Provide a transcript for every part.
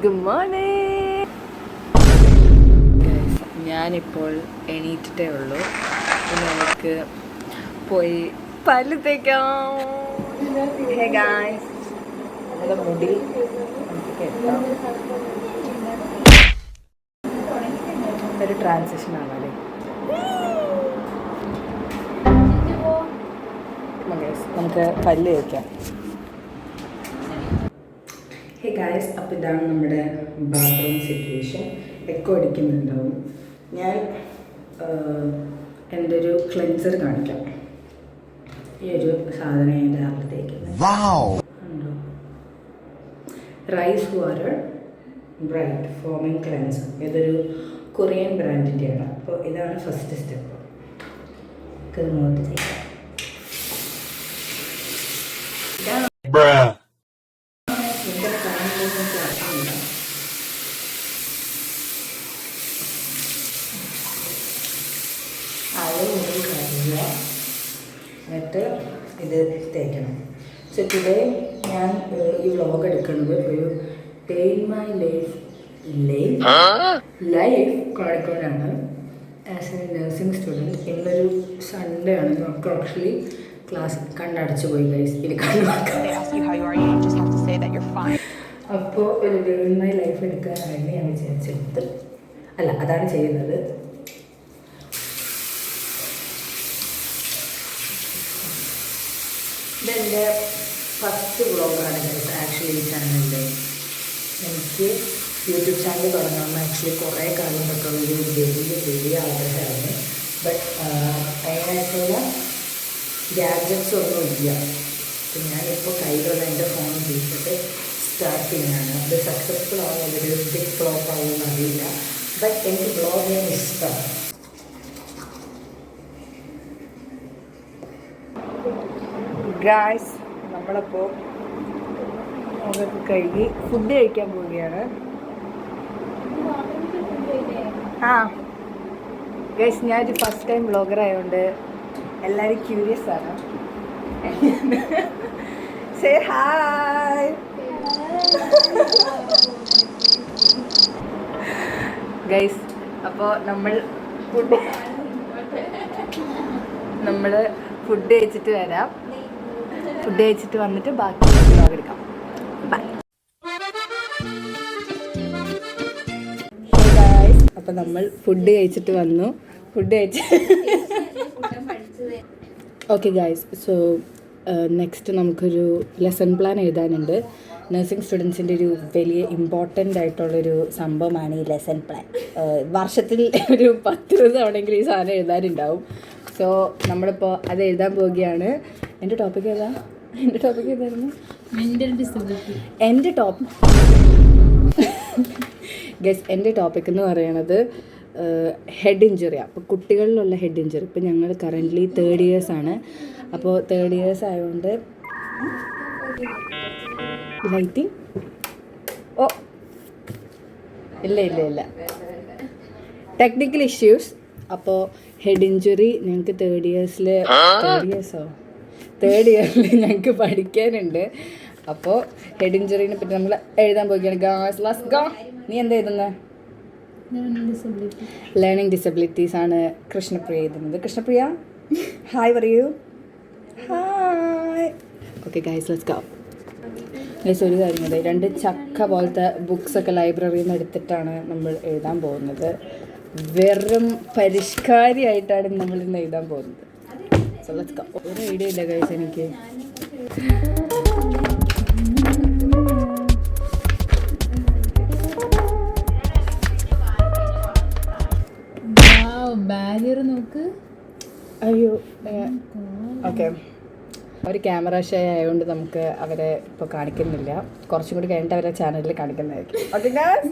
Good morning. ഞാനിപ്പോൾ എണീറ്റിട്ടേ ഉള്ളൂ. നമുക്ക് പോയി പല്ല് തേക്കാം. ഹേ ഗായ്സ്, നമ്മുടെ മുടി നമുക്ക് കെട്ടാം. ഒരു ട്രാൻസിഷൻ ആണല്ലേ. നമുക്ക് പല്ല് തേക്കാം. ഹേ ഗായ്സ്, അപ്പോൾ ഇതാണ് നമ്മുടെ ബാത്റൂം സിറ്റുവേഷൻ. എക്കോ അടിക്കുന്നുണ്ടാവും. ഞാൻ എൻ്റെ ഒരു ക്ലെൻസർ കാണിക്കാം. ഈ ഒരു സാധനം ഞാൻ രാവിലെ തേക്കുന്നത് rice water bright foaming cleanser. ഇതൊരു കൊറിയൻ ബ്രാൻഡിൻ്റെയാണ്. അപ്പോൾ ഇതാണ് ഫസ്റ്റ് സ്റ്റെപ്പ്. ഇത് മുഖത്ത് തേക്കാം. എന്നിട്ട് ഇത് തേക്കണം. സോ ടുഡേ ഞാൻ ഈ വ്ളോഗ് എടുക്കുന്നത് ഒരു ഡേ ഇൻ മൈ ലൈഫ് കോഴിക്കോടാണ്. As A nursing student. ഇന്നൊരു സൺഡേ ആണ്. നമുക്ക് ആക്ച്വലി ക്ലാസ് കണ്ണടച്ചു പോയി ഗൈസ്. ഇനി അപ്പോൾ ഒരു ഡേ ഇൻ മൈ ലൈഫ് എടുക്കാനാണ് ഞാൻ വിചാരിച്ചത്. അല്ല, അതാണ് ചെയ്യുന്നത്. ഇതെൻ്റെ ഫസ്റ്റ് വ്ളോഗാണ് ഗൈസ് ആക്ച്വലി ഈ ചാനലിൽ. എനിക്ക് യൂട്യൂബ് ചാനൽ തുടങ്ങണമെന്ന് ആക്ച്വലി കുറേ കാലം തൊട്ടുള്ള ഒരു വലിയ ആഗ്രഹമാണ്. ബട്ട് അതിനായിട്ടുള്ള ഗാഡ്ജറ്റ്സ് ഒന്നും ഇല്ല. അപ്പം ഞാനിപ്പോൾ കയ്യിലുള്ള എൻ്റെ ഫോൺ ഉപയോഗിച്ചിട്ട് സ്റ്റാർട്ട് ചെയ്യുന്നതാണ്. അത് സക്സസ്ഫുൾ ആവുന്ന ഒരു ബിഗ് ഫ്ലോപ്പ് ആവുമെന്ന് അറിയില്ല. ബട്ട് എനിക്ക് വ്ളോഗ് ചെയ്യാൻ ഇഷ്ടമാണ്. ഗായ്സ്, നമ്മളപ്പോൾ മുഖത്ത് കഴുകി ഫുഡ് കഴിക്കാൻ പോവുകയാണ്. ആ ഗൈസ്, ഞാനൊരു ഫസ്റ്റ് ടൈം വ്ളോഗർ ആയതുകൊണ്ട് എല്ലാവരും ക്യൂരിയസ് ആണ്. Say hi guys. അപ്പോൾ നമ്മൾ ഫുഡ് കഴിച്ചിട്ട് വരാം. ഫുഡ് കഴിച്ചിട്ട് വന്നിട്ട് ബാക്കി വ്ളോഗ് എടുക്കാം. ബൈ. അപ്പം നമ്മൾ ഫുഡ് കഴിച്ചിട്ട് വന്നു. ഓക്കെ ഗായ്സ്, സോ നെക്സ്റ്റ് നമുക്കൊരു ലെസൺ പ്ലാൻ എഴുതാനുണ്ട്. നഴ്സിംഗ് സ്റ്റുഡൻസിൻ്റെ ഒരു വലിയ ഇമ്പോർട്ടൻ്റ് ആയിട്ടുള്ളൊരു സംഭവമാണ് ഈ ലെസൺ പ്ലാൻ. വർഷത്തിൽ ഒരു 10 തവണയെങ്കിലും ഈ സാധനം എഴുതാനുണ്ടാവും. സോ നമ്മളിപ്പോൾ അത് എഴുതാൻ പോവുകയാണ്. എൻ്റെ ടോപ്പിക് ഏതായിരുന്നു? എൻ്റെ ടോപ്പിക് എന്ന് പറയണത് ഹെഡ് ഇഞ്ചുറി. അപ്പോൾ കുട്ടികളിലുള്ള ഹെഡ് ഇഞ്ചുറി. ഇപ്പോൾ ഞങ്ങൾ കറൻ്റ്ലി 3rd years ആണ്. അപ്പോൾ 3rd years ആയതുകൊണ്ട് ലൈറ്റിംഗ് ഇല്ല ടെക്നിക്കൽ ഇഷ്യൂസ്. അപ്പോൾ ഹെഡ് ഇഞ്ചുറി ഞങ്ങൾക്ക് 3rd ഇയറിൽ ഞങ്ങൾക്ക് പഠിക്കാനുണ്ട്. അപ്പോൾ ഹെഡ് ഇഞ്ചുറിനെ പറ്റി നമ്മൾ എഴുതാൻ പോവുകയാണ്. Guys, let's go. നീ എന്താ എഴുതുന്നത്? ലേണിംഗ് ഡിസബിലിറ്റീസ് ആണ് കൃഷ്ണപ്രിയ എഴുതുന്നത്. കൃഷ്ണപ്രിയ ഹായ് പറയൂ. Hi. Okay guys, let's go. Guys, ഒരു കാര്യം കൂടെ, 2 ചക്ക പോലത്തെ ബുക്സൊക്കെ ലൈബ്രറിയിൽ നിന്ന് എടുത്തിട്ടാണ് നമ്മൾ എഴുതാൻ പോകുന്നത്. വെറും പരിഷ്കാരിയായിട്ടാണ് നമ്മളിന്ന് എഴുതാൻ പോകുന്നത്. So let's go. ഒരു ഐഡിയ ഇല്ല ഗൈസ് എനിക്ക്. ബാരിയർ നോക്ക്. അയ്യോ, ഓക്കെ. ഒരു ക്യാമറ ഷേ ആയതുകൊണ്ട് നമുക്ക് അവരെ ഇപ്പോൾ കാണിക്കുന്നില്ല. കുറച്ചും കൂടി കഴിഞ്ഞിട്ട് അവരെ ചാനലിൽ കാണിക്കുന്നതായിരിക്കും. Okay guys.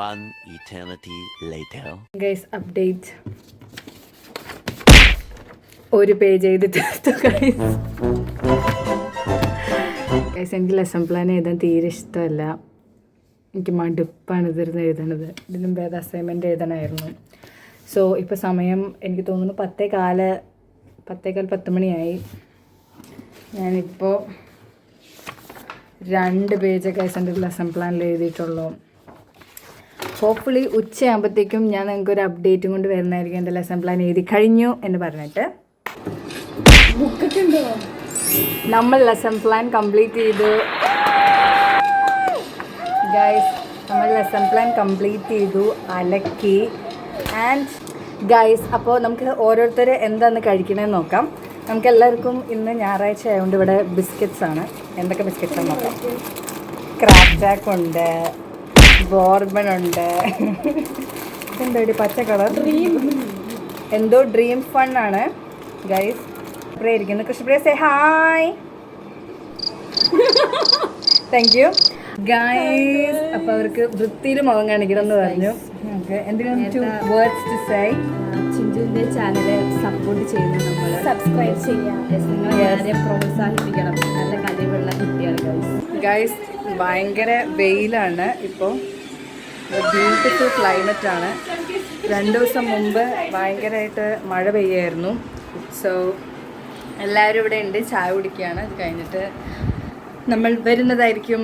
One eternity later. Guys, update. ഒരു പേജ് എഴുതിട്ട് എനിക്ക് ലെസൺ പ്ലാൻ എഴുതാൻ തീരെ ഇഷ്ടമല്ല. എനിക്ക് മടുപ്പാണ് ഇതിരുന്ന് എഴുതണത്. ഇതിന് മുമ്പ് അസൈൻമെൻറ്റ് എഴുതണമായിരുന്നു. സോ ഇപ്പോൾ സമയം എനിക്ക് തോന്നുന്നു 10 മണിയായി. ഞാനിപ്പോൾ 2 പേജൊക്കെ എൻ്റെ ലെസൺ പ്ലാനിൽ എഴുതിയിട്ടുള്ളൂ. ഹോപ്പ്ഫുള്ളി ഉച്ചയാകുമ്പോഴത്തേക്കും ഞാൻ നിങ്ങൾക്കൊരു അപ്ഡേറ്റും കൊണ്ട് വരുന്നതായിരിക്കും. എൻ്റെ ലെസൺ പ്ലാൻ എഴുതി കഴിഞ്ഞു എന്ന് പറഞ്ഞിട്ട്. ബുക്കൊക്കെ ഉണ്ടോ? നമ്മൾ ലെസൺ പ്ലാൻ കംപ്ലീറ്റ് ചെയ്തു ഗൈസ്. നമ്മൾ ലെസൺ പ്ലാൻ കംപ്ലീറ്റ് ചെയ്തു, അലക്കി. ആൻഡ് ഗൈസ്, അപ്പോൾ നമുക്ക് ഓരോരുത്തർ എന്താണെന്ന് കഴിക്കണമെന്ന് നോക്കാം. നമുക്ക് എല്ലാവർക്കും ഇന്ന് ഞായറാഴ്ച ആയതുകൊണ്ട് ഇവിടെ ബിസ്ക്കറ്റ്സ് ആണ്. എന്തൊക്കെ ബിസ്ക്കറ്റ്സ് ആണ് നോക്കാം. ക്രാക്ക് ജാക്ക് ഉണ്ട്, ബോർബൺ ഉണ്ട്, എന്തോ പച്ച കളർ എന്തോ ഡ്രീം ഫൺ ആണ് ഗൈസ്. കൃഷ്ണപ്രിയ ഇരിക്കുന്നു. Krishnapriya say hi. Thank you guys. അപ്പോൾ അവർക്ക് വൃത്തിയിൽ മുഖം കാണിക്കണം എന്ന് പറഞ്ഞു. എന്തെങ്കിലും 2 words to say? ചിഞ്ചുവിൻ്റെ ചാനൽ സപ്പോർട്ട് ചെയ്യുന്നു, നമ്മൾ സബ്സ്ക്രൈബ് ചെയ്യാം. നിങ്ങൾ എല്ലാവരെയും പ്രോത്സാഹിപ്പിക്കണം. നല്ല കഴിവുള്ള കുട്ടിയാണ് ഗൈസ്. ഭയങ്കര വെയിലാണ് ഇപ്പോൾ. ബ്യൂട്ടിഫുൾ ക്ലൈമറ്റാണ്. 2 ദിവസം മുമ്പ് ഭയങ്കരമായിട്ട് മഴ പെയ്യായിരുന്നു. സോ എല്ലാവരും ഇവിടെ ഉണ്ട്, ചായ കുടിക്കുകയാണ്. അത് കഴിഞ്ഞിട്ട് നമ്മൾ വരുന്നതായിരിക്കും.